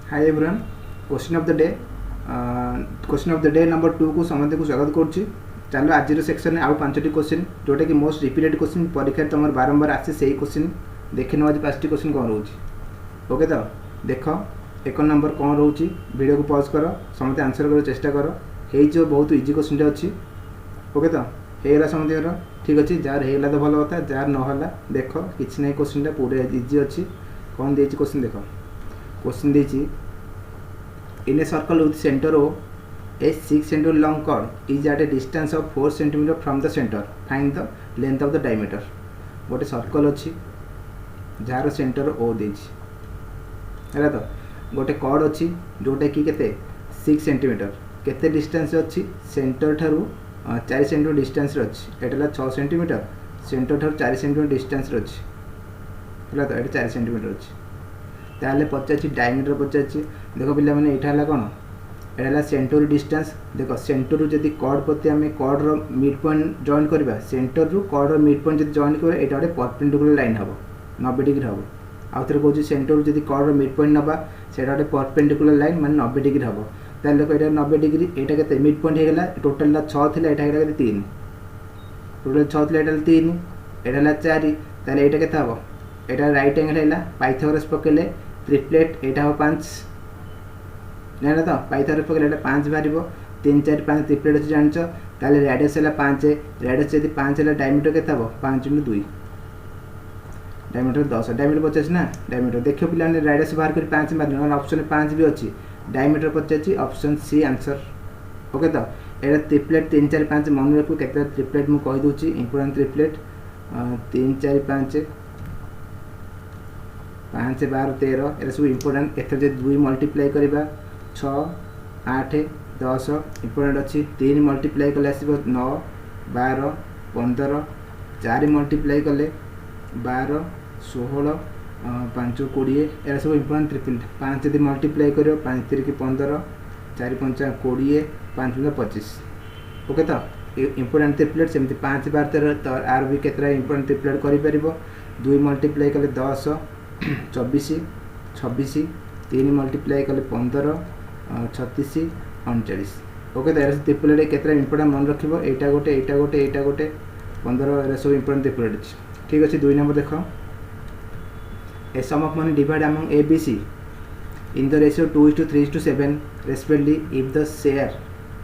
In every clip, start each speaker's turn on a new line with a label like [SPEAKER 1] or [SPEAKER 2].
[SPEAKER 1] Hi everyone, question of the day number 2 को समस्त को स्वागत करुच्ची। चलो आज सेक्शन में आउ 5टी क्वेश्चन जोटा कि मोस्ट रिपीटेड क्वेश्चन परीक्षा तुम बारंबार आसे से क्वेश्चन देखने आज 5टी क्वेश्चन कौन रोचे। ओके तो देख 1 नंबर कौन रोचे, वीडियो को पॉज कर समस्त आंसर कर चेष्टा कर हो बहुत इजी क्वेश्चन अच्छी। ओके तो होगा समझ ठीक अच्छे, जार होगा तो भल कथा, जार ना देख किसी ना क्वेश्चन पूरा इजी अच्छी। कौन दे क्वेश्चन देख, क्वेश्चन देछि in a circle with center O, a 6 cm long chord is at a distance of 4 cm from the center. Find the length of the diameter. गोटे सर्कल अच्छी जार सेंटर O देछि है तो गोटे cord अच्छी जोटा कि केते 6 cm केते डिस्टेंस अच्छी सेंटर ठारू 4 cm डिस्टेंस अच्छी। एटा 6 cm सेंटर ठारू 4 cm डिस्टेंस अच्छी है तो ये 4 cm अच्छी। ताले पचार डायमीटर पचार देख पिला मैंने यहाँ कौन यहाँ सेंटर डिस्टेंस देख सेंटर जदि कॉर्ड प्रति आम कॉर्डर मिड पॉइंट जॉइन करवा सेंटर रु कॉर्डर मिड पॉइंट जब जॉइन कर यहाँ गोटे परपेंडिकुलर लाइन हम 90 डिग्री हम। आउ थे कौन सेंटर जब कॉर्डर मिड पॉइंट नवा से गोटे परपेंडिकुलर लाइन माने 90 डिग्री हम। ताले देख ये 90 डिग्री यहाँ के मिड पॉइंट होगा टोटाल 6 थी, यहाँ 3 टोटाल 6 थी, यहाँ 3 यहाँ 4 ताले यहाँ के हम यहाँ राइट एंगल है पाइथागोरस पकेले ट्रिप्लेट यहाँ हम 5 जान तो पाइथागोरस पकेले 5 बाहर 3 4 5 ट्रिप्लेट अच्छे जान ताले रेडियस है 5 रेडियस जब 5 है डायमीटर के 5 × 2 डायमीटर 10 डायमीटर 50 ना डायमीटर देख पिला रेडियस बाहर कर 5 मार ऑप्शन 5 भी अच्छी diameter 50 option C answer. Okay तो ये ट्रिप्लेट 3 4 5 मन रखु के ट्रिप्लेट मुझे कहीदे इंपोर्टाट ट्रिप्लेट 3 4 5 5 12 13 ये सब इंपोर्टाट एथर जो 2 मल्टीप्लाई करवा 6 8 10 इंपोर्टाट अच्छी 3 मल्टीप्लाई कले आस 9 12 15 4 मल्टीप्लाई कले 12 16 5 20 ये सब इंपोर्टाट ट्रिपल 5 यदि मल्टीप्लाई कर 5 3 15 4 5 20 5 25। ओके तो इंपोर्टाट ट्रिपलेट सेमती 5 12 13 तो आर भी केतरा इंपोर्टाट ट्रिपलेट कर 2 मल्टीप्लाई कले 10 24 26 3 मल्टीप्लाई कले 15 36 39। ओके तो यार ट्रिपलेट केतरा इंपोर्टाट मन रखिबो एटा गोटे 15 एरा सब इंपोर्टाट ट्रिपलेट अछि। ठीक अछि 2 नंबर देखो a sum of money divide among A B C in the ratio 2:3:7 respectively if the share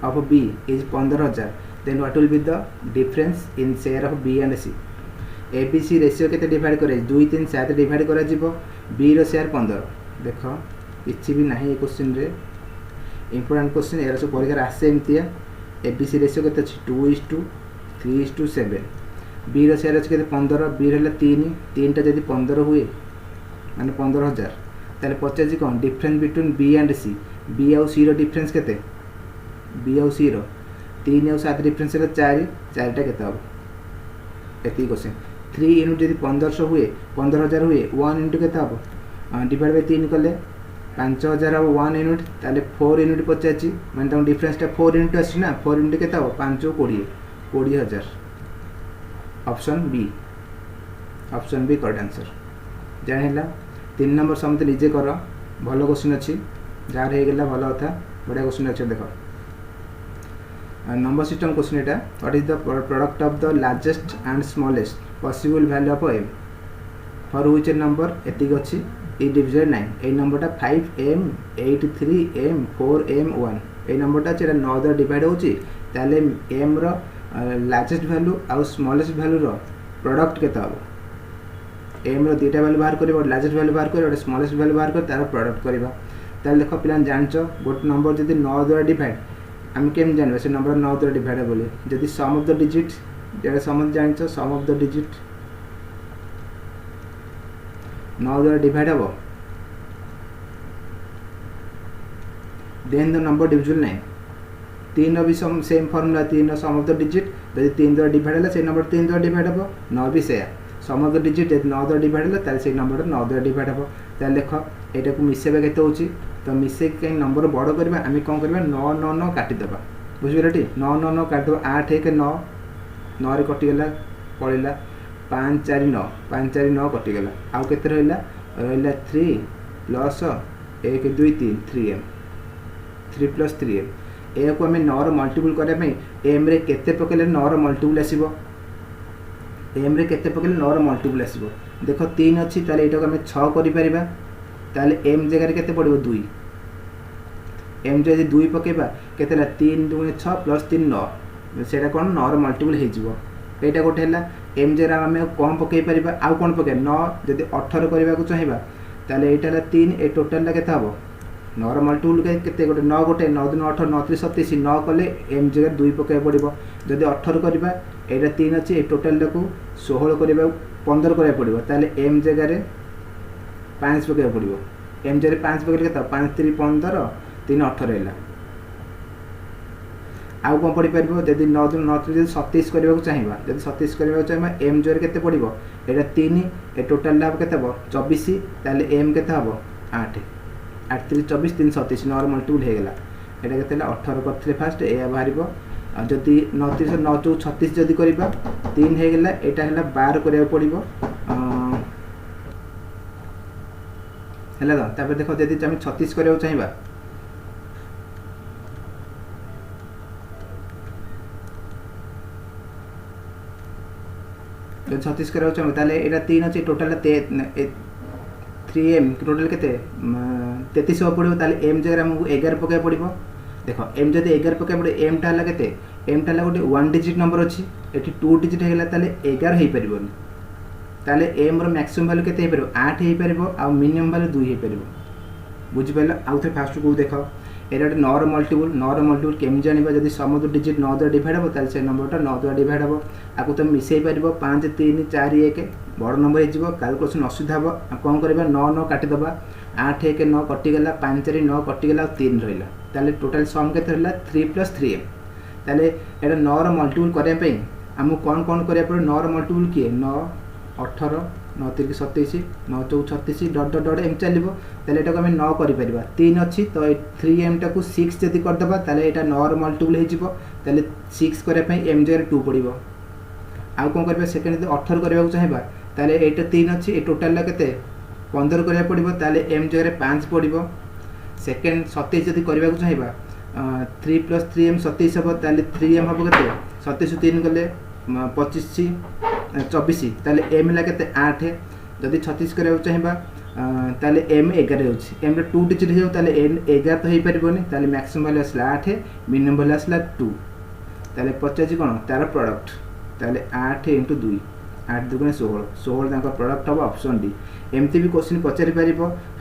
[SPEAKER 1] of B is 15,000 then what will be the difference in share of B and C। A B C ratio केते divide करे 2 3 7 divide करा जिवो B रो share 15 देख किछि भी नाही ए question रे important question era सब परीक्षा आसे एमतिया। ए बी सी रेशियो केते अछि 2:3:7 बी रो शेयर अछि केते 15 बी रहला 3 टा जदि 15 हुए माने 15,000 ताले पचाजी कोन difference between B and C B आउ सी रो डिफरेंस केते बी आउ सी रो 3 आउ 7 डिफरेंस है 4 टा केते हो एती क्वेश्चन 3 यूनिट जब 1500 हुए 15,000 हुए 1 यूनिट के डिवाइड बाय 3 कले 5,000 हम 1 यूनिट ताले 4 यूनिट पचाची माने तम डिफरेंसटा 4 यूनिट आसी ना 4 यूनिट के 5 20 20,000 ऑप्शन बी करेक्ट आंसर जानिला। 3 नंबर समते लीजे कर भलो क्वेश्चन अच्छी जार हो गला भलो कथा बढ़िया क्वेश्चन अच्छे देख नंबर सिस्टम क्वेश्चन एटा what is the product of the largest and smallest possible value of m for which number एतिक अछि ई डिविजन 9 ए नंबरटा 5m 83m 4m 1 ए नंबरटा चेरा 9 द्वारा डिवाइड होची ताले m रो लार्जेस्ट वैल्यू आउ स्मॉलेस्ट वैल्यू रो प्रोडक्ट केता हो m रो दुटा वैल्यू बाहर करिवो लार्जेस्ट वैल्यू बाहर करिवो स्मॉलेस्ट वैल्यू बाहर कर तार प्रोडक्ट करबा। ताले देखो पिलान जानचो गोट नंबर जदि 9 द्वारा डिवाइड आम केम जानबा से नंबर 9 द्वारा डिवाइड बोली जदि सम ऑफ द डिजिट जेटा सम जानचो सम ऑफ द डिजिट 9 द्वारा डिवाइड हो देन द नंबर डिविजन 9 3 भी same formula 3 sum of the digit जदि 3 द्वारा डिवाइड है से नंबर 3 द्वारा डिवाइड हो 9 भी से सम ऑफ द डिजिट जब 9 द्वारा डिवाइड है से नंबर 9 द्वारा डिवाइड हो ताले देख एटा को मिसेबा केते होची तो मिसे कहीं नंबर बड़ करबा आम कौन करबा 9 9 9 काटिदेबा बुझिबेटी 9 9 9 काटिदेबा 8 1 9 9 रे कटिगला पड़ेगा 5 4 9 5 4 9 कटिगला आउ केते रहला 3 प्लस 1 2 3 3m 3 + 3m या को आम 9 मल्टीपल करने एम रे केते पकेले 9 मल्टीपल आसीबो एम रे केते पकेले 9 मल्टीपल आसीबो देख 3 अच्छी ताले एटा को आम 6 करि परिबा ताले एम जगह रे केते पड़िबो 2 एम जदि 2 पकेबा केतेला 3 2 6 + 3 9 सेटा कोन 9 मल्टीपल हे जिवो एटा गोटे हला एम जरा आम कम पकई परिबा आउ कोन पके 9 जदि 18 करबा को चाहिबा ताले एटा 3 ए टोटल केते हबो 9 मल्टीपल केते गोटे 9 गोटे 9 2 18 9 3 27 9 कले एम जगह 2 पकई पड़िबो जदि 18 करबा एटा 3 अछि ए टोटल टाकू 16 करबा 15 करबा पड़िबो ताले एम जगह रे 5 पकई पड़िबो एम जगह 5 पकई केते 5 3 15 3 18 हैला आउ कौन पढ़ी पार जदि 9 2 9 3 27 करने को चाहिए जब 27 करने को चाहिए एम जोर के पड़ो यहाँ 3 ए टोटाल हम के 24 ताले एम के 8 8 3 24 3 27 9 मल्टीपल हो गला यहाँ के 18 करते फास्ट या बाहर जदि 9 3 9 4 36 जदि करवा 3 हो गला यहाँ है 12 करा पड़ो है तो देख जब आम 36 करने चाहिए जो 36 करा यहाँ 3 अच्छे टोटाल 3m टोटाल के 33 पड़ो ताले एम जगह आमको 11 पकड़ पड़ो देख एम जब 11 पकड़ पड़े एम टा के एम टा गोटे 1 डिजिट नंबर अच्छी ये 2 डिजिट होगा ताले 11 हो पार ताले एम रो मैक्सिमम वैल्यू केते हो 8 हो पार आ मिनिमम वैल्यू 2 हो पार बुझिपाल आउ थे फास्ट को देख एटा गोटे 9 मल्टीपल केमी जाना जब समस्त डिजिट 9 द्वारा डिवाइड हम ताले से नंबरटा 9 द्वारा डिवाइड हम आपको तुम मिसई पार 5 3 4 1 बड़ नंबर हो कैलकुलेसन असुविधा हम कौन करवा 9 9 काटिदेबा 8 1 9 कटिगला 5 4 9 कटिगला 3 रहा ताले टोटाल सम के 3 + 3m ताले एटा 9 मल्टीपल करने आमको कौन कौन करा पड़े 9 मल्टीपल किए 9 18 9 3 27 9 4 36 डट डट डट एम चलो ताले एटा को आम 9 कर 3 अच्छी तो 3m टाक 6 जदि करदे ताले एटा 9 मल्टीपल हो ताले 6 करने एम जगह 2 पड़ो आउ कौन कर सेकेंड जब 18 करने चाहिए ताले एटा 3 अच्छी टोटाल के 15 करा पड़ो ताले एम जगह 5 पड़ो सेकेंड 27 जदि करने चाहिए 3 + 3m 27 हम ताले 3m हम के 27 3 गले 25 24 ताले एम है के 8 जदि 36 करने चाहिए ताले एम 11 हो एम 2 डिजिट हो ताले एम 11 तो हो पारनी ताले मैक्सिमम वैल्यू आसला 8 मिनिमम वैल्यू आसला 2 ताले पचास कौन तार प्रोडक्ट ताले 8 × 2 8 2 16 16 प्रोडक्ट हम ऑप्शन डी एमती भी क्वेश्चन पचारि पार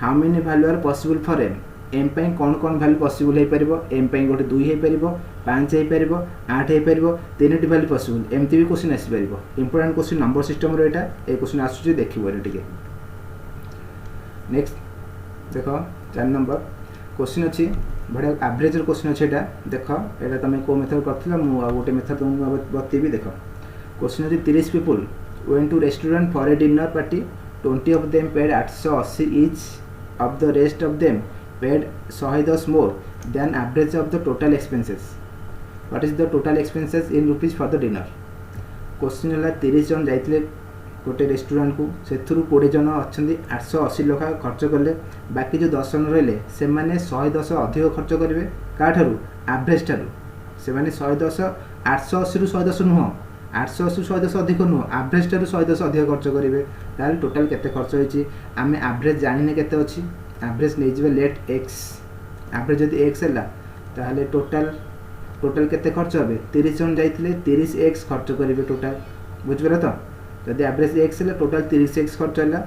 [SPEAKER 1] how many value are possible for M M पाई कौन कौन वैल्यू पॉसिबल हो पार एम पाई गोटे 2 हो पार 5 हो पार 8 हो पार 3टी वैल्यू पॉसिबल एमती भी क्वेश्चन आसपार इंपोर्टेंट क्वेश्चन नंबर सिस्टम रो एटा ए क्वेश्चन आसुची देखिबो टिके नेक्स्ट देख 4 नंबर क्वेश्चन अच्छी बढ़िया एवरेज क्वेश्चन अच्छे एटा देख एटा तुम को मेथड करथिला मु आ गोटे मेथड तुमको बतेबी देख क्वेश्चन अच्छी 30 people went to restaurant for a dinner party 20 of them paid 880 each of the rest of them paid 110 more than average of the total expenses. What is the total expenses in rupees for the dinner? Question है 30 जन जाइए गोटे restaurant को से 20 जन अच्छा 880 लखा खर्च कले बाकी जो 10 जन रही से 110 अधिक खर्च करेंगे क्या एवरेज ठार से 110 880 रु 110 नुह 880 110 अधिक नुह एवरेज ठार 110 अधिक खर्च करेंगे ताल टोटाल केते खर्च होइछि आमे एवरेज जानिने केते अछि एवरेज नै जिवे लेट एक्स एवरेज जदि एक्स हैला ताहले टोटाल केते खर्च होबे 30 जन जाइतिले 30 एक्स खर्च करिवे टोटाल बुझबेला तो जदि एवरेज एक्स हैला टोटाल 30 एक्स खर्च हैला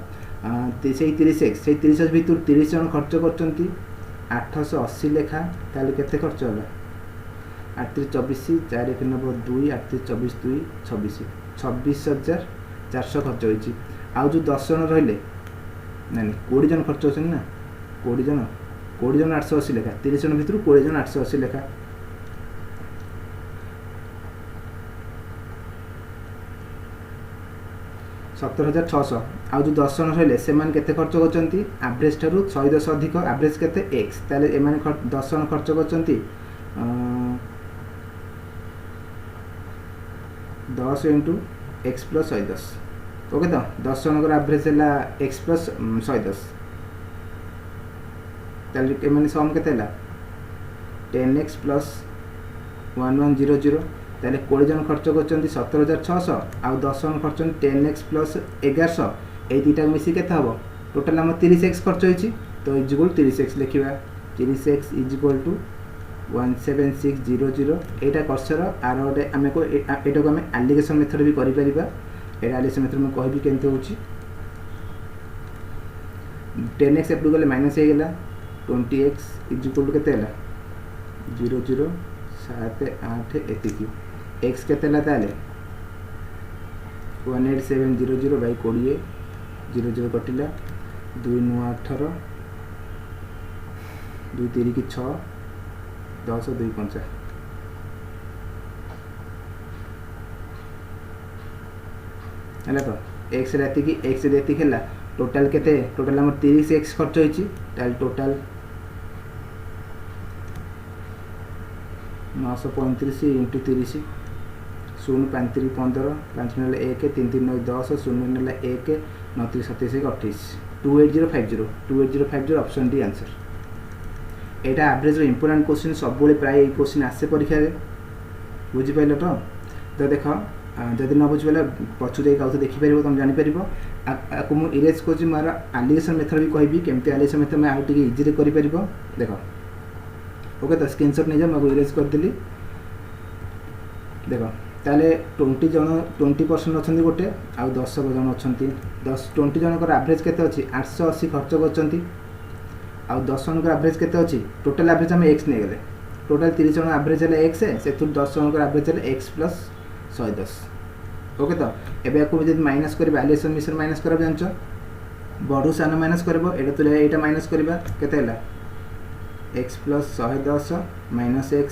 [SPEAKER 1] से 30 एक्स से 30 भितर 30 जन खर्च करचंती 880 लेखा ताहले केते खर्च होला 8 24 4 1 9 2 8 24 2 26 26400 खर्च होइछि आउ जो 10 जन रहिले नहीं 20 जन खर्च होछन ना 20 जन 880 लेखा 30 जन भितर 20 जन 880 लेखा 17600 आउ जो 10 जन रहिले से माने केते खर्च करचंती एवरेज ठारू 110 अधिक एवरेज केते x ताले ए माने 10 जन खर्च करचंती 10 × x + 110 ओके तो 10 जन एवरेज है x + 110 ताले माने सम केते हला 10x प्लस 1100 ताले 20 जन खर्च करछन्ती 17600 आ 10 जन खर्च 10x प्लस 1100 ए दुटा मिसी केते हबो टोटल हम 30x खर्च होईची तो इज इक्वल 30x लिखिबा 30x इज इक्वल टू 17600 एटा कर्सर आर गोटे आम को एटा को आम एलिगेशन मेथड भी करि परिबा एटा एलिगेशन मेथड में कहबी केनते होची 10x एप्टू गले माइनस हे गेला 20x इज इक्वल टू केते हला 00 7 8 एतिकी x केते हला ताले 18700 बाय 20 00 कटिला 2 9 18 2 3 की 6 10 2 5 है तो x राति की x राति खेला टोटल केते टोटल हमर 30x खर्च होईची ताल total 935 into 30 0 5 3 15 5 9 1 3 3 9 10 0 9 1 9 3 27 28 28050 option D answer एटा एवरेज रो इंपोर्टेंट क्वेश्चन सब बेले प्राय ए क्वेश्चन आसे परीक्षा रे बुझि पाइलो तो देख जदि न बुझिबला पछु दे काउ देखि परिबो तुम जानि परिबो आकु मु इरेज को जी मारा एलिगेशन मेथड भी कहबी केमते एलिगेशन मेथड में आउट इजी रे करि परिबो देखो ओके तो स्क्रीनशॉट नै जा मगु इरेज कर देली देखो ताले 20% अछंती गोटे आ 10 जन अछंती 20 जन को एवरेज केते अछि 880 खर्च करछंती आ 10 जन को एवरेज केते अछि टोटल एवरेज हम x नै गेले टोटल 30 जन एवरेज है x है से 10 जन को एवरेज है x प्लस 110 ओके तो एबे को जब माइनस करबा एलिगेशन मिश्र माइनस करब जानचो बडू सान माइनस करबो एटा तो एटा माइनस करबा केते हला x plus 110 minus x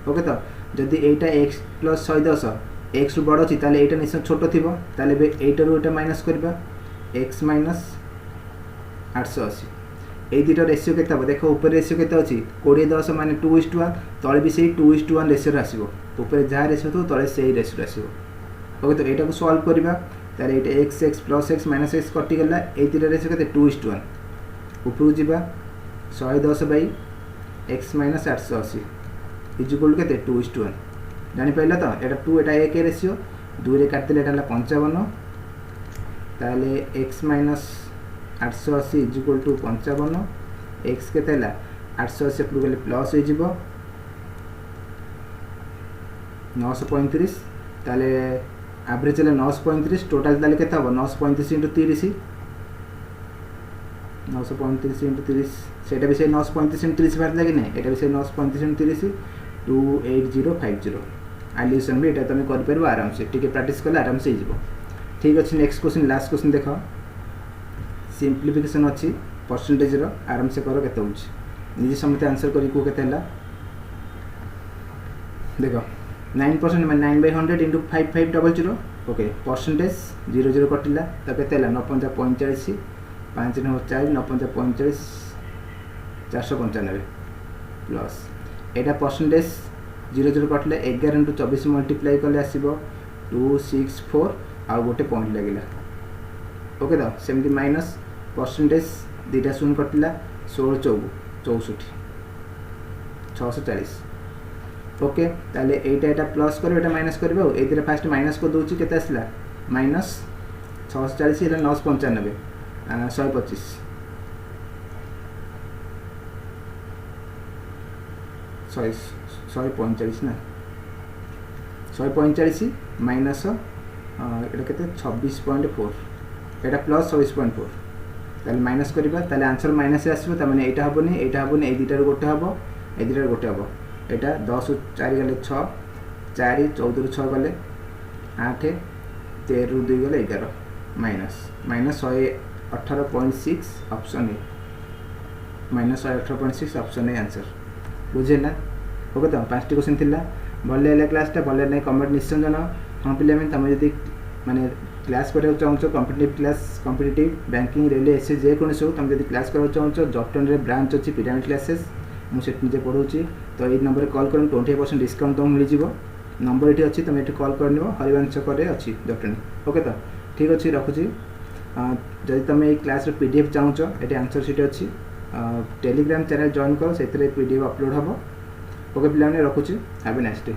[SPEAKER 1] okay तो जदि एटा x प्लस 110 x रु बडो छि ताले एटा निश्चय छोटो थिबो ताले बे एटा रु एटा माइनस करबा x माइनस 880 ए दुटा रेशियो केते हबो देखो ऊपर रेशियो केते अछि 20 10 माने 2:1 तळे भी सेही 2:1 रेशियो आसीबो ऊपर जा रेशियो तो तळे सेही रेशियो आसीबो ओके तो एटा को सॉल्व करबा ताले एटा x plus x minus x कटि गेला ए दुटा रेशियो केते 2:1 ऊपर जिबा 110 by x minus 880 is equal केते 2:1 जानि पाइला तो एटा 2 एटा 1 रेशियो 2 रे काटले एटा 55 ताले x minus 880 is equal to 55 x केते हला 880 प्लस गले प्लस हो जिवो 935 ताले एवरेज हला 935 टोटल ताले केते हबो 935 * 30 935 * 30 सेटा भी से 935 * 30 बार लागे नै एटा भी से 935 * 30 28050 एलिगेशन भी एटा तमे कर परबो आराम से ठीक है प्रैक्टिस करले आराम से जिवो ठीक अछि नेक्स्ट क्वेश्चन लास्ट क्वेश्चन देखो सिंप्लिफिकेशन अच्छी परसेंटेज रो आराम से करो केते होछि निजे समते आंसर करी को केते हला देखो 9% माने 9/100 * 5500 ओके परसेंटेज 00 कटिला त केते हला 945 5 9 4 945 495 प्लस एटा परसेंटेज 00 कटले 11 * 24 मल्टीप्लाई करले आसीबो 264 आ गोटे पॉइंट लागिला ओके तो सेमती माइनस परसेंटेज दुटा शून्य कटिला 16 64 640 ओके ताले एटा एटा प्लस करबो एटा माइनस करबो ए दिरा फास्ट माइनस को दोची केते आसला माइनस 640 इला 995 125 145 ना 145 माइनस एटा केते 26.4 एटा प्लस 26.4 ताले माइनस करबा ताले आंसर माइनस आसीबो त माने एटा हबोनी ए दुटा रो गोटे हबो ए दुटा रो गोटे हबो एटा 10 4 गले 6 4 14 रो 6 गले 8 13 रो 2 गले 11 minus minus 118.6 option A minus 118.6 option A answer बुझेला ओके तो पांचटी क्वेश्चन थिला भले ले क्लास ता भले नै कमेंट निश्चय जनो हम पिले में तमे जदी माने क्लास करबा चाहछो competitive class competitive banking railway एसए जे कोन सो तमे जदी क्लास करबा चाहछो जॉबटन रे ब्रांच अछि पिरामिड क्लासेस मु सेट निजे पढौची तो ए नंबर कॉल करन 20% डिस्काउंट तो मिल जिवो नंबर एठी अछि तमे एठी कॉल करनियो हरिवंश करे अछि जॉबटन ओके तो ठीक अछि रखुची जदी तमे ए क्लास रे पीडीएफ चाहछो एठी आंसर शीट अछि टेलीग्राम चैनल जॉइन कर से पीडीएफ अपलोड हम। ओके पिलाने रखुची, हैव ए नाइस डे।